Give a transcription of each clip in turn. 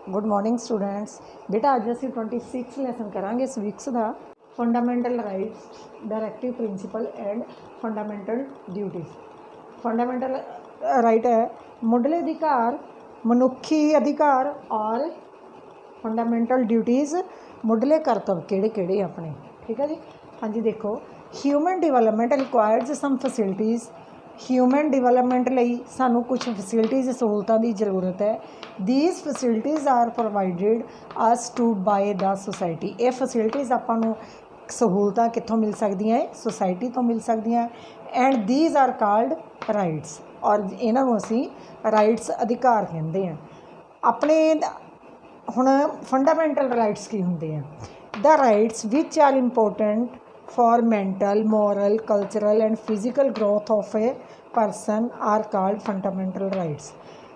Good morning students. बेटा अज असी 26 lesson करांगे स्विक्स का fundamental rights, directive principal and fundamental duties. Fundamental right है मुढ़ले अधिकार, मनुखी अधिकार और फंडामेंटल ड्यूटीज़ मुढ़ले करतब किहड़े अपने। ठीक है जी। हाँ जी, देखो human development requires some facilities. Human development लई सानू कुछ फैसिलिटीज़ सहूलतां की जरूरत है। These facilities are provided us to by the society. ये फैसिलिटीज़ आपां नू सहूलतां कित्थों मिल सकदियां है? सोसाइटी तो मिल सकदियां। And these are called rights, और इन्हां नू असीं राइट्स अधिकार कहंदे हैं। अपने हुण फंडामेंटल राइट्स की हुंदे हैं? The rights which are important for mental, moral, cultural and physical growth of a person are called fundamental rights.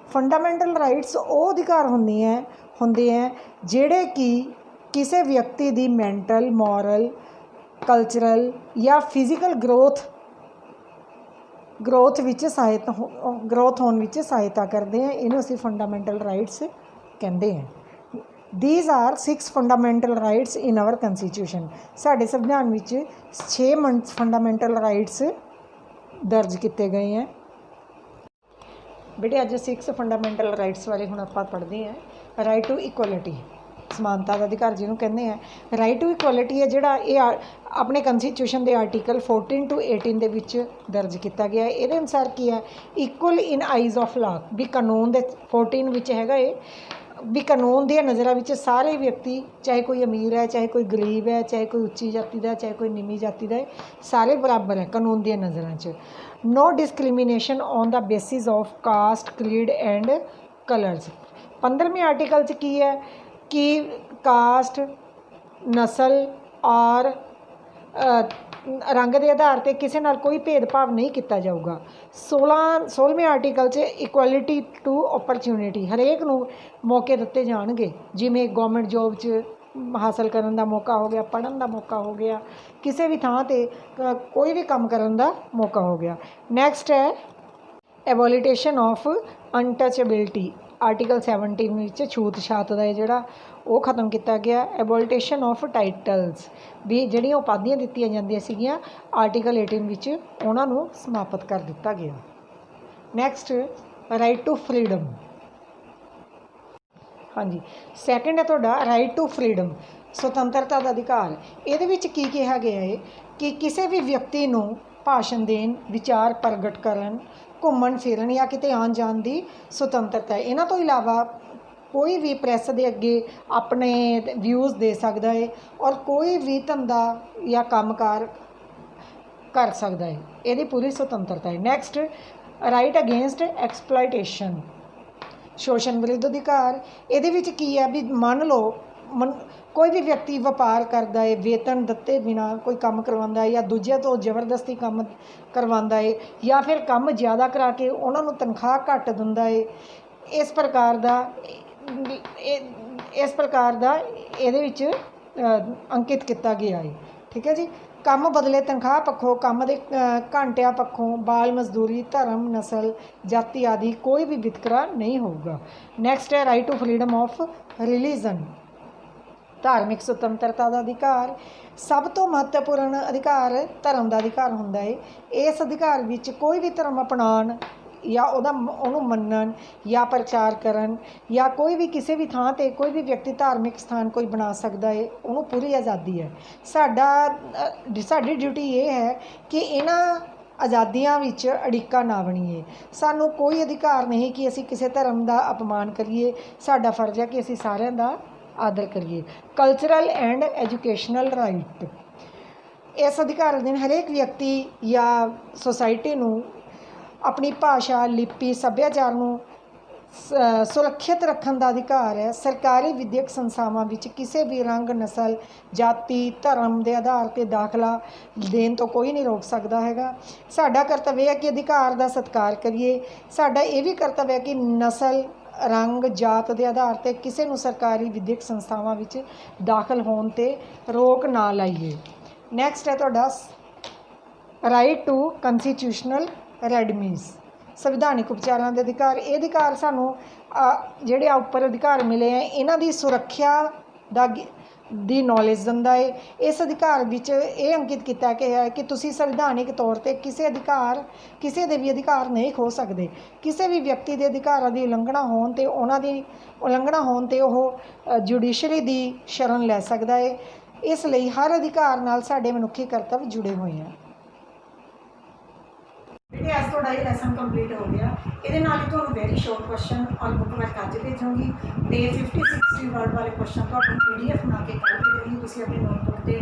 Fundamental rights वो अधिकार होंदे हैं जिहड़े कि किसी व्यक्ति की मैंटल, मॉरल, कल्चरल या फिजिकल ग्रोथ विच सहायता होने विच सहायता करते हैं। इन्हूं असीं फंडामेंटल राइट्स कहते हैं। These are 6 fundamental rights in our constitution. साडे संविधान विच 6 फंडामेंटल राइट्स दर्ज किए गए हैं। बेटे अज 6 फंडामेंटल राइट्स बारे हुण आपां पढ़ते हैं। राइट टू इक्वलिटी, समानता का अधिकार जिन्हों कहते हैं। राइट टू इक्वलिटी है जिहड़ा ये अपने कंस्टिट्यूशन के आर्टिकल 14 to 18 दे विच दर्ज किया गया है। ये अनुसार की है equal in eyes of law, भी कानून के 14 विच हैगा ये भी कानून दी नज़रों में सारे व्यक्ति, चाहे कोई अमीर है, चाहे कोई गरीब है, चाहे कोई उच्ची जाति का, चाहे कोई नीवी जाति का, सारे बराबर है कानून दी नज़रों। No discrimination on the basis of caste, creed and colours. 15वें आर्टिकल की है कि कास्ट, नस्ल और रंग के आधार पर किसी नाल कोई भेदभाव नहीं किया जाऊगा। 16वें आर्टिकल इक्वलिटी टू अपॉर्चुनिटी, हरेक नूं मौके दिते जाणगे, जिमें गौरमेंट जॉब हासिल करने का मौका हो गया, पढ़न का मौका हो गया, किसी भी थां ते कोई भी काम करने का मौका हो गया। नैक्सट है एबोलिटेशन ऑफ अनटचेबिलिटी। आर्टिकल 17 में छूत छात का जोड़ा वो खत्म किया गया। एबोलिटेशन ऑफ टाइटल्स, भी जिहड़ियां उपाधियां दित्तियां जांदियां सीगियां आर्टिकल 18 विच उन्हां नूं समाप्त कर दिता गया। Next right to freedom. हाँ जी, सैकेंड है तुहाडा राइट टू फ्रीडम, स्वतंत्रता का अधिकार। इहदे विच की कहा गया है कि किसी भी व्यक्ति नूं भाषण देन, विचार प्रगट करन, घूमन फिरन या किते आन जान की स्वतंत्रता है। इन्हां तो इलावा कोई भी प्रैस के अगे अपने व्यूज़ दे सकता है और कोई भी धंधा या कामकार कर सकता है। ये पूरी स्वतंत्रता है। नैक्सट राइट अगेंस्ट एक्सप्लॉयटेशन, शोषण विरुद्ध अधिकार। ये की है भी मान लो कोई भी व्यक्ति व्यापार करता है, वेतन दिते बिना कोई काम करवाता है या दूजे तो जबरदस्ती काम करवाता है या फिर काम ज़्यादा करा के उन्होंने तनख्वाह घट दिंदा है। इस प्रकार का ये अंकित किया गया है। ठीक है जी। काम बदले तनख्वाह पक्षों, काम के घंटिया पक्षों, बाल मजदूरी, धर्म, नस्ल, जाति आदि कोई भी वितकरा नहीं होगा। नैक्सट है right to freedom of religion, धार्मिक स्वतंत्रता का अधिकार। सब तो महत्वपूर्ण अधिकार धर्म का अधिकार होंदा है। इस अधिकार विच कोई भी धर्म अपनाउण या उहनूं मन्नण या प्रचार करन या कोई भी किसी भी थां ते कोई भी व्यक्ति धार्मिक स्थान कोई बना सकता है, उन्होंने पूरी आज़ादी है। साडी ड्यूटी ये है कि इन्हां आज़ादियां विच अड़िक्का ना बणीए। सानू कोई अधिकार नहीं कि असी किसी धर्म का अपमान करिए। साडा फर्ज है कि असी सारिआं दा आदर करिए। कल्चरल एंड एजुकेशनल राइट, इस अधिकार अधीन हरेक व्यक्ति या सोसाइटी नूं अपनी भाषा, लिपि, सभ्याचार नूं सुरक्षित रखने का अधिकार है। सरकारी विद्यक संस्थावां विच किसी भी रंग, नस्ल, जाति, धर्म के आधार पर दाखला देने तो कोई नहीं रोक सकता हैगा। साडा कर्तव्य है कि अधिकार का सत्कार करिए। साडा ये भी कर्तव्य है कि नस्ल, रंग, जात के आधार पर किसी नूं सरकारी विद्यक संस्थावां विच दाखल होने ते रोक ना लाइए। नैक्सट है तुहाडा राइट टू कंस्टिट्यूशनल रेडमीज़, ਸੰਵਿਧਾਨਿਕ ਉਪਚਾਰਾਂ ਦੇ ਅਧਿਕਾਰ। ਇਹ ਅਧਿਕਾਰ ਸਾਨੂੰ ਜਿਹੜੇ ਆ ਉੱਪਰ ਅਧਿਕਾਰ ਮਿਲੇ ਆ ਇਹਨਾਂ ਦੀ ਸੁਰੱਖਿਆ ਦੀ ਨੌਲੇਜ ਦਿੰਦਾ ਹੈ। ਇਸ ਅਧਿਕਾਰ ਵਿੱਚ ਇਹ ਅੰਕਿਤ ਕੀਤਾ ਗਿਆ ਹੈ ਕਿ ਤੁਸੀਂ ਸੰਵਿਧਾਨਿਕ ਤੌਰ 'ਤੇ ਕਿਸੇ ਦੇ ਵੀ ਅਧਿਕਾਰ ਨਹੀਂ ਖੋ ਸਕਦੇ। ਕਿਸੇ ਵੀ ਵਿਅਕਤੀ ਦੇ ਅਧਿਕਾਰਾਂ ਦੀ ਉਲੰਘਣਾ ਹੋਣ 'ਤੇ ਉਹ ਜੁਡੀਸ਼ਰੀ ਦੀ ਸ਼ਰਨ ਲੈ ਸਕਦਾ ਹੈ। ਇਸ ਲਈ ਹਰ ਅਧਿਕਾਰ ਨਾਲ ਸਾਡੇ ਮਨੁੱਖੀ ਕਰਤੱਵ ਜੁੜੇ ਹੋਏ ਹਨ। ਬੇਟੇ ਅੱਜ ਤੁਹਾਡਾ ਇਹ ਲੈਸਨ ਕੰਪਲੀਟ ਹੋ ਗਿਆ। ਇਹਦੇ ਨਾਲ ਹੀ ਤੁਹਾਨੂੰ ਵੈਰੀ ਸ਼ੋਰਟ ਕੁਐਸਚਨ ਔਰ ਬੁੱਕ ਵਰਕ ਅੱਜ ਭੇਜੂੰਗੀ ਤੇ 50-60 ਵਰਡ ਵਾਲੇ ਕੁਐਸਚਨ ਤੁਹਾਨੂੰ PDF ਬਣਾ ਕੇ ਕੱਲ੍ਹ ਭੇਜੂੰਗੀ। ਤੁਸੀਂ ਆਪਣੀ ਨੋਟਬੁੱਕ ਤੇ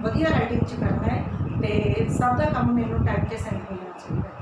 ਵਧੀਆ ਰਾਈਟਿੰਗ 'ਚ ਕਰਨਾ ਹੈ ਤੇ ਸਭ ਦਾ ਕੰਮ ਮੈਨੂੰ ਟਾਈਪ 'ਤੇ ਸੈਂਡ ਹੋ ਜਾਣਾ ਚਾਹੀਦਾ।